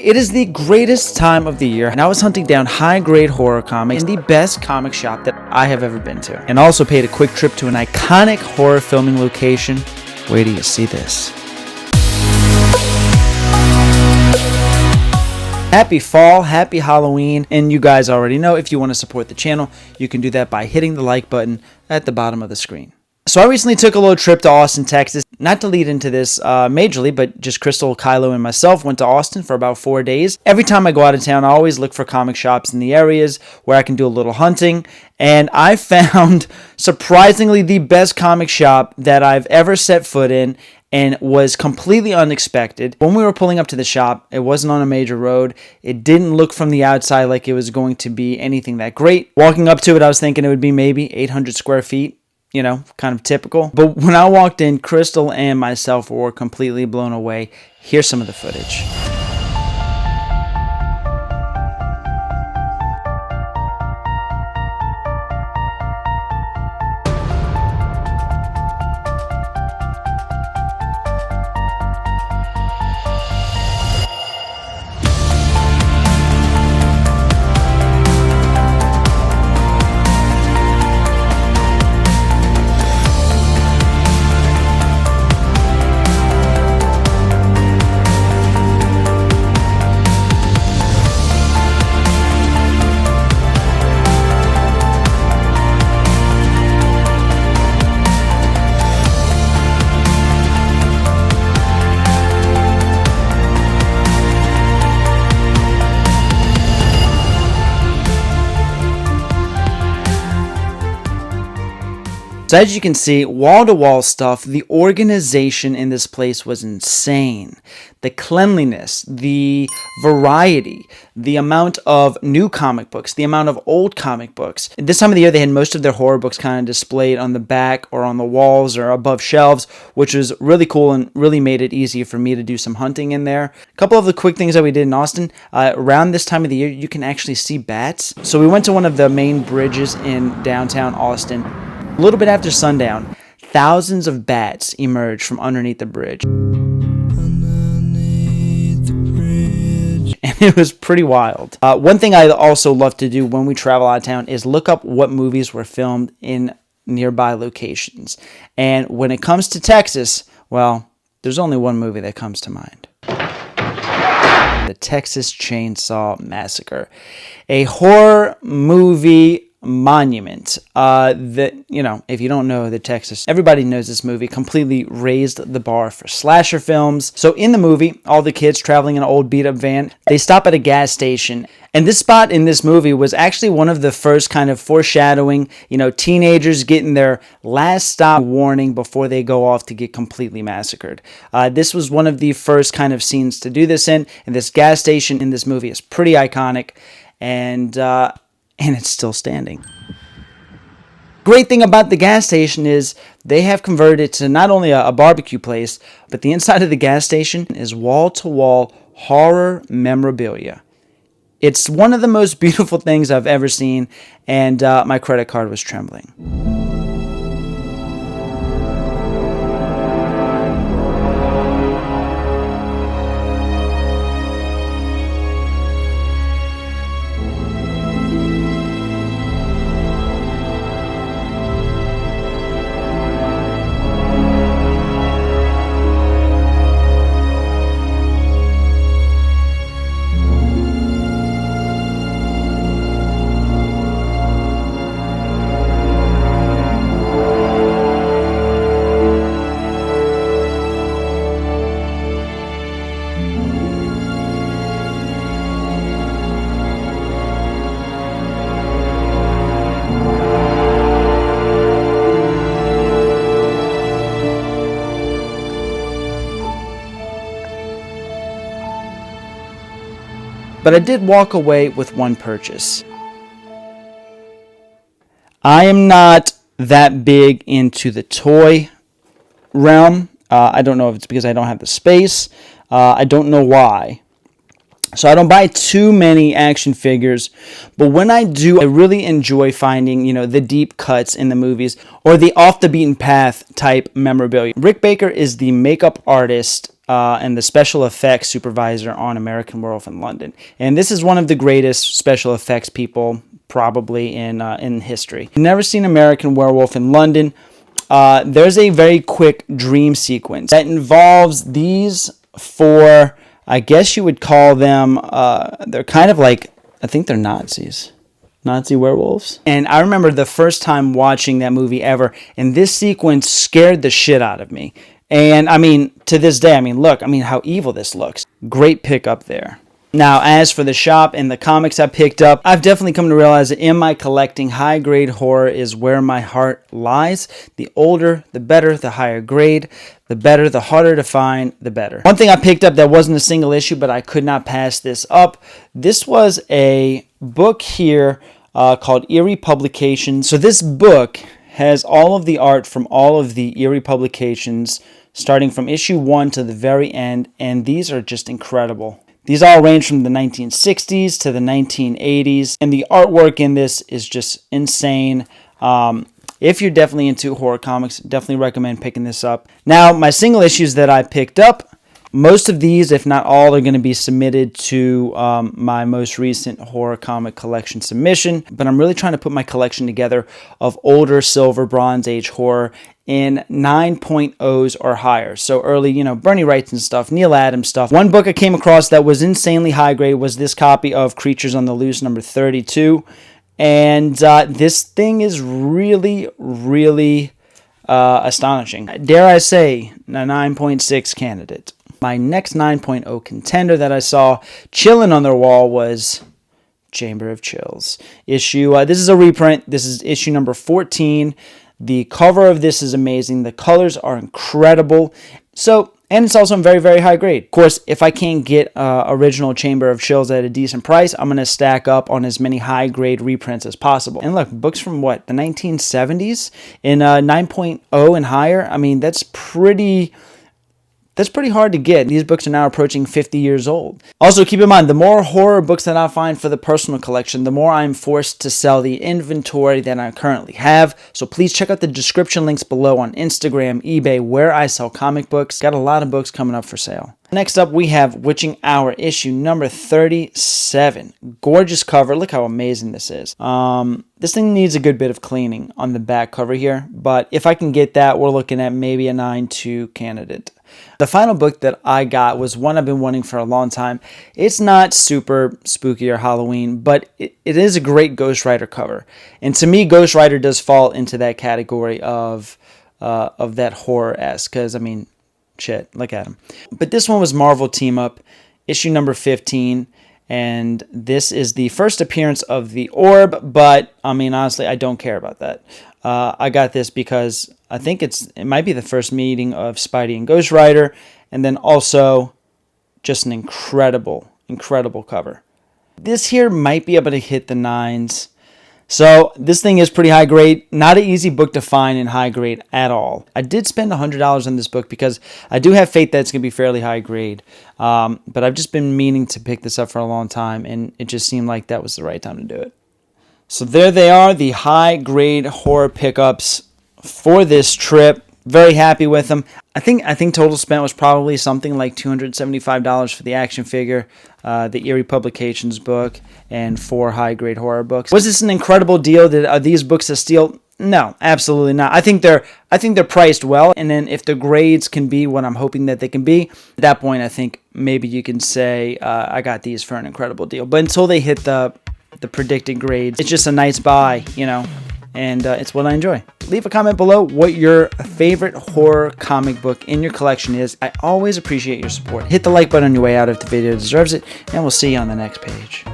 It is the greatest time of the year, and I was hunting down high-grade horror comics in the best comic shop that I have ever been to, and also paid a quick trip to an iconic horror filming location. Wait till you see this. Happy fall, happy Halloween, and you guys already know if you want to support the channel, you can do that by hitting the like button at the bottom of the screen. So I recently took a little trip to Austin, Texas. Not to lead into this majorly, but just Crystal, Kylo, and myself went to Austin for about 4 days. Every time I go out of town, I always look for comic shops in the areas where I can do a little hunting. And I found, surprisingly, the best comic shop that I've ever set foot in, and was completely unexpected. When we were pulling up to the shop, it wasn't on a major road. It didn't look from the outside like it was going to be anything that great. Walking up to it, I was thinking it would be maybe 800 square feet. You know, kind of typical. But when I walked in, Crystal and myself were completely blown away. Here's some of the footage. So as you can see, wall-to-wall stuff, the organization in this place was insane. The cleanliness, the variety, the amount of new comic books, the amount of old comic books. This time of the year, they had most of their horror books kind of displayed on the back or on the walls or above shelves, which was really cool and really made it easier for me to do some hunting in there. A couple of the quick things that we did in Austin, around this time of the year, you can actually see bats. So we went to one of the main bridges in downtown Austin. A little bit after sundown, thousands of bats emerged from underneath the bridge. And it was pretty wild. One thing I also love to do when we travel out of town is look up what movies were filmed in nearby locations. And when it comes to Texas, well, there's only one movie that comes to mind. The Texas Chainsaw Massacre. A horror movie monument that, you know, if you don't know the Texas, everybody knows this movie completely raised the bar for slasher films. So in the movie, all the kids traveling in an old beat up van, they stop at a gas station. And this spot in this movie was actually one of the first kind of foreshadowing, you know, teenagers getting their last stop warning before they go off to get completely massacred. This was one of the first kind of scenes to do this in, and this gas station in this movie is pretty iconic, and it's still standing. Great thing about the gas station is they have converted it to not only a barbecue place, but the inside of the gas station is wall-to-wall horror memorabilia. It's one of the most beautiful things I've ever seen, and my credit card was trembling. But I did walk away with one purchase. I am not that big into the toy realm. I don't know if it's because I don't have the space. I don't know why. So I don't buy too many action figures, but when I do, I really enjoy finding, the deep cuts in the movies or the off the beaten path type memorabilia. Rick Baker is the makeup artist and the special effects supervisor on American Werewolf in London. And this is one of the greatest special effects people probably in history. Never seen American Werewolf in London. There's a very quick dream sequence that involves these four, I guess you would call them, they're kind of like, I think they're Nazis. Nazi werewolves. And I remember the first time watching that movie ever, and this sequence scared the shit out of me. And I mean, to this day, look, how evil this looks. Great pickup there. Now, as for the shop and the comics I picked up, I've definitely come to realize that in my collecting, high-grade horror is where my heart lies. The older, the better, the higher grade. The better, the harder to find, the better. One thing I picked up that wasn't a single issue, but I could not pass this up. This was a book here called Eerie Publications. So this book has all of the art from all of the Eerie publications, starting from issue 1 to the very end, and these are just incredible. These all range from the 1960s to the 1980s, and the artwork in this is just insane. If you're definitely into horror comics, definitely recommend picking this up. Now, my single issues that I picked up, most of these, if not all, are going to be submitted to my most recent horror comic collection submission, but I'm really trying to put my collection together of older Silver Bronze Age horror in 9.0s or higher. So early, Bernie Wright and stuff, Neil Adams stuff. One book I came across that was insanely high grade was this copy of Creatures on the Loose number 32. And this thing is really, really astonishing. Dare I say, a 9.6 candidate. My next 9.0 contender that I saw chilling on their wall was Chamber of Chills. This is a reprint. This is issue number 14. The cover of this is amazing. The colors are incredible. And it's also very, very high grade. Of course, if I can't get original Chamber of Chills at a decent price, I'm going to stack up on as many high grade reprints as possible. And look, books from the 1970s in 9.0 and higher. That's pretty hard to get. These books are now approaching 50 years old. Also, keep in mind, the more horror books that I find for the personal collection, the more I'm forced to sell the inventory that I currently have. So please check out the description links below on Instagram, eBay, where I sell comic books. Got a lot of books coming up for sale. Next up, we have Witching Hour, issue number 37. Gorgeous cover. Look how amazing this is. This thing needs a good bit of cleaning on the back cover here, but if I can get that, we're looking at maybe a 9.2 candidate. The final book that I got was one I've been wanting for a long time. It's not super spooky or Halloween, but it is a great Ghost Rider cover. And to me, Ghost Rider does fall into that category of that horror-esque, because, shit, look at him. But this one was Marvel Team Up, issue number 15, and this is the first appearance of the Orb, but, honestly, I don't care about that. I got this because I think it might be the first meeting of Spidey and Ghost Rider, and then also just an incredible, incredible cover. This here might be able to hit the 9s. So this thing is pretty high grade. Not an easy book to find in high grade at all. I did spend $100 on this book because I do have faith that it's going to be fairly high grade. But I've just been meaning to pick this up for a long time, and it just seemed like that was the right time to do it. So there they are, the high grade horror pickups for this trip. Very happy with them. I think total spent was probably something like $275 for the action figure, the Eerie Publications book, and 4 high-grade horror books. Was this an incredible deal? Are these books a steal? No, absolutely not. I think they're priced well, and then if the grades can be what I'm hoping that they can be, at that point I think maybe you can say I got these for an incredible deal. But until they hit the predicted grades, it's just a nice buy, and it's what I enjoy. Leave a comment below what your favorite horror comic book in your collection is. I always appreciate your support. Hit the like button on your way out if the video deserves it, and we'll see you on the next page.